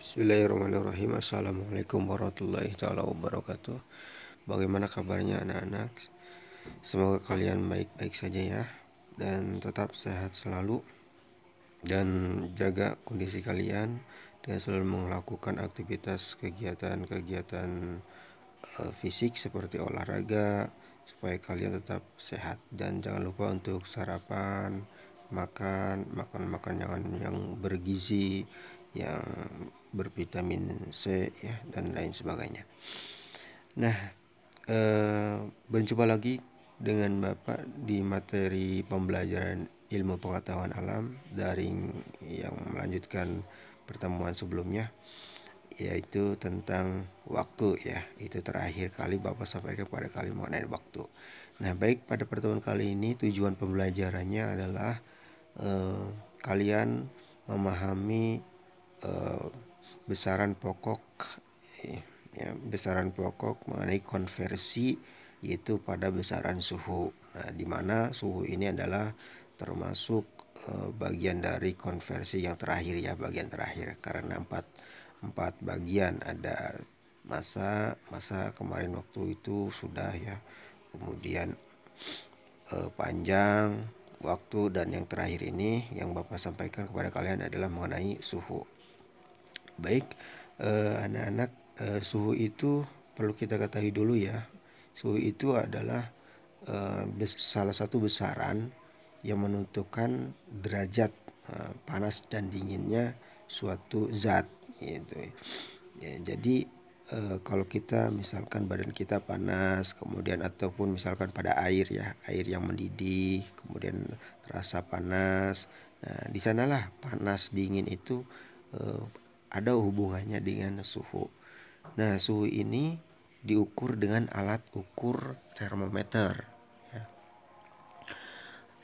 Bismillahirrahmanirrahim. Assalamualaikum warahmatullahi taala wabarakatuh. Bagaimana kabarnya anak-anak? Semoga kalian baik-baik saja ya, dan tetap sehat selalu, dan jaga kondisi kalian dengan selalu melakukan aktivitas kegiatan-kegiatan fisik seperti olahraga supaya kalian tetap sehat. Dan jangan lupa untuk sarapan, makan yang bergizi, yang bervitamin C ya, dan lain sebagainya. Nah, berjumpa lagi dengan Bapak di materi pembelajaran ilmu pengetahuan alam daring yang melanjutkan pertemuan sebelumnya, yaitu tentang waktu ya. Itu terakhir kali Bapak sampaikan kepada kalian mengenai waktu. Nah, baik, pada pertemuan kali ini tujuan pembelajarannya adalah kalian memahami besaran pokok besaran pokok mengenai konversi, yaitu pada besaran suhu. Nah, di mana suhu ini adalah termasuk bagian dari konversi yang terakhir ya, bagian terakhir, karena empat bagian. Ada masa kemarin waktu itu sudah ya, kemudian panjang waktu, dan yang terakhir ini yang Bapak sampaikan kepada kalian adalah mengenai suhu. Baik, anak-anak, suhu itu perlu kita ketahui dulu ya. Suhu itu adalah salah satu besaran yang menentukan derajat panas dan dinginnya suatu zat gitu ya. Jadi kalau kita misalkan badan kita panas, kemudian ataupun misalkan pada air ya, air yang mendidih kemudian terasa panas, nah di sanalah panas dingin itu ada hubungannya dengan suhu. Nah, suhu ini diukur dengan alat ukur termometer ya.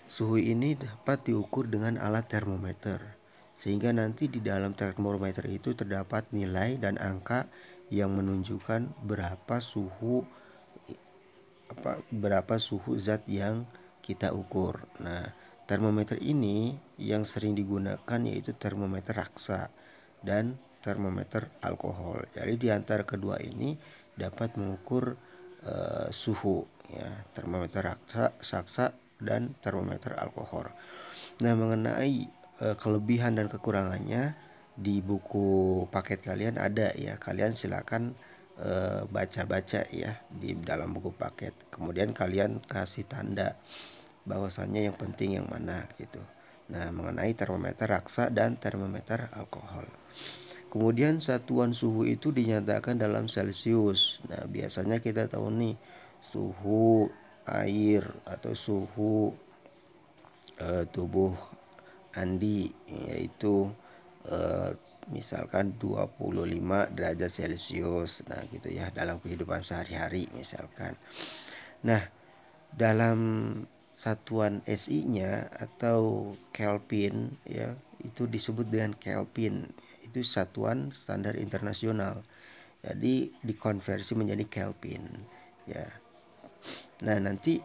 Suhu ini dapat diukur dengan alat termometer, sehingga nanti di dalam termometer itu terdapat nilai dan angka yang menunjukkan berapa suhu zat yang kita ukur. Nah, termometer ini yang sering digunakan yaitu termometer raksa dan termometer alkohol. Jadi di antara kedua ini dapat mengukur suhu ya, termometer raksa dan termometer alkohol. Nah, mengenai kelebihan dan kekurangannya di buku paket kalian ada ya. Kalian silakan baca-baca ya di dalam buku paket. Kemudian kalian kasih tanda bahwasannya yang penting yang mana gitu. Nah, mengenai termometer raksa dan termometer alkohol. Kemudian satuan suhu itu dinyatakan dalam Celcius. Nah, biasanya kita tahu nih suhu air atau suhu tubuh Andi, yaitu misalkan 25 derajat Celcius. Nah, gitu ya, dalam kehidupan sehari-hari misalkan. Nah, dalam satuan SI-nya atau Kelvin ya, itu disebut dengan Kelvin. Itu satuan standar internasional. Jadi dikonversi menjadi Kelvin ya. Nah, nanti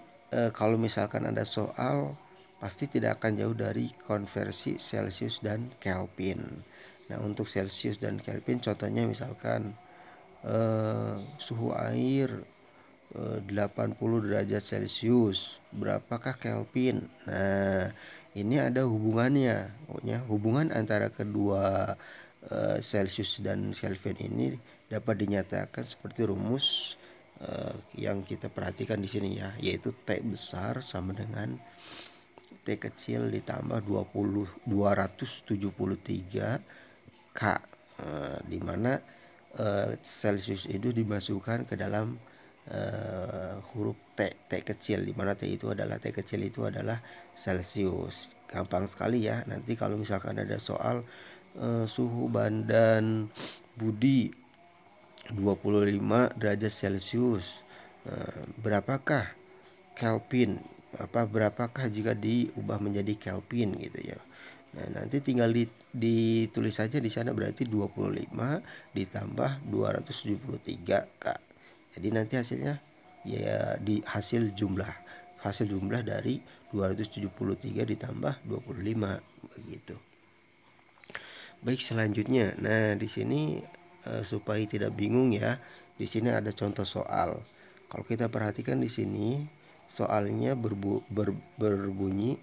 kalau misalkan ada soal pasti tidak akan jauh dari konversi Celcius dan Kelvin. Nah, untuk Celcius dan Kelvin contohnya misalkan suhu air 80 derajat Celcius, berapakah Kelvin? Nah, ini ada hubungannya. Hubungan antara kedua Celcius dan Kelvin ini dapat dinyatakan seperti rumus yang kita perhatikan di sini ya, yaitu T besar sama dengan T kecil ditambah 273 K, di mana Celsius itu dimasukkan ke dalam huruf T kecil, di mana T kecil itu adalah Celsius. Gampang sekali ya. Nanti kalau misalkan ada soal suhu badan Budi 25 derajat Celcius, berapakah Kelvin? Berapakah jika diubah menjadi Kelvin gitu ya. Nah, nanti tinggal ditulis saja di sana, berarti 25 ditambah 273 K. Jadi nanti hasilnya ya di hasil jumlah dari 273 ditambah 25 begitu. Baik, selanjutnya. Nah, di sini supaya tidak bingung ya, di sini ada contoh soal. Kalau kita perhatikan di sini, soalnya berbunyi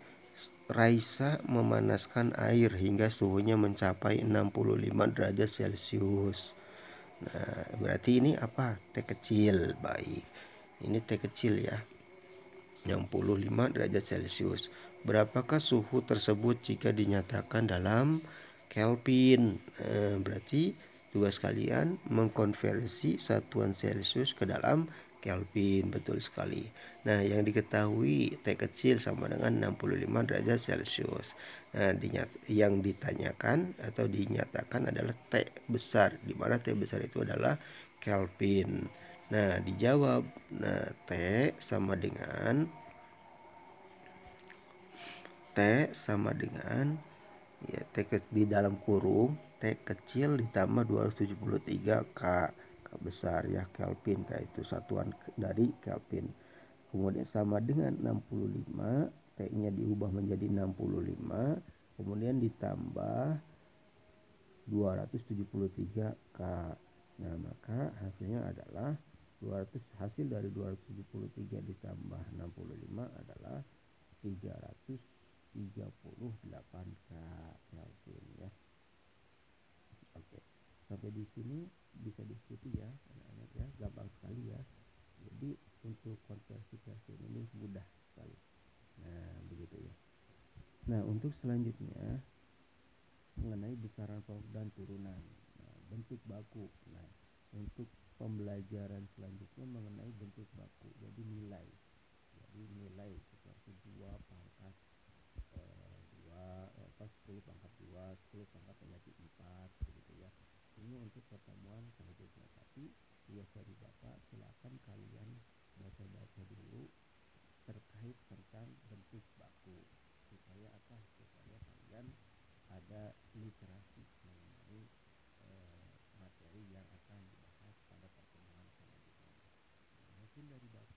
Raisa memanaskan air hingga suhunya mencapai 65 derajat Celcius. Nah, berarti ini apa? T kecil. Baik. Ini T kecil ya. 65 derajat Celcius. Berapakah suhu tersebut jika dinyatakan dalam Kelvin? Berarti tugas kalian mengkonversi satuan Celcius ke dalam Kelvin. Betul sekali. Nah, yang diketahui T kecil sama dengan 65 derajat Celcius. Nah, yang ditanyakan atau dinyatakan adalah T besar, di mana T besar itu adalah Kelvin. Nah, dijawab. Nah, T sama dengan ya di dalam kurung T kecil ditambah 273 K besar ya, Kelvin. K itu satuan dari Kelvin. Kemudian sama dengan 65, T-nya diubah menjadi 65, kemudian ditambah 273 K. Nah, maka hasilnya adalah 200, hasil dari 273 ditambah 65 adalah 338 K Kelvin ya. Oke. Sampai di sini bisa diikuti ya anak-anak ya, gampang sekali ya. Jadi untuk konversi Kelvin ini mudah sekali. Nah, begitu ya. Nah, untuk selanjutnya mengenai besaran produk dan turunan. Nah, bentuk baku. Nah, untuk pembelajaran selanjutnya mengenai bentuk baku. Jadi nilai. Seperti 2 pangkat 10 pangkat 2, 10 pangkat negatif 4 begitu ya. Ini untuk pertemuan selanjutnya. Tapi tugas dari Bapak silakan kalian baca-baca dulu terkait tentang bentuk baku, supaya apa? Supaya kalian ada literasi mengenai materi yang akan dibahas pada pertemuan selanjutnya. Mungkin dari Bapak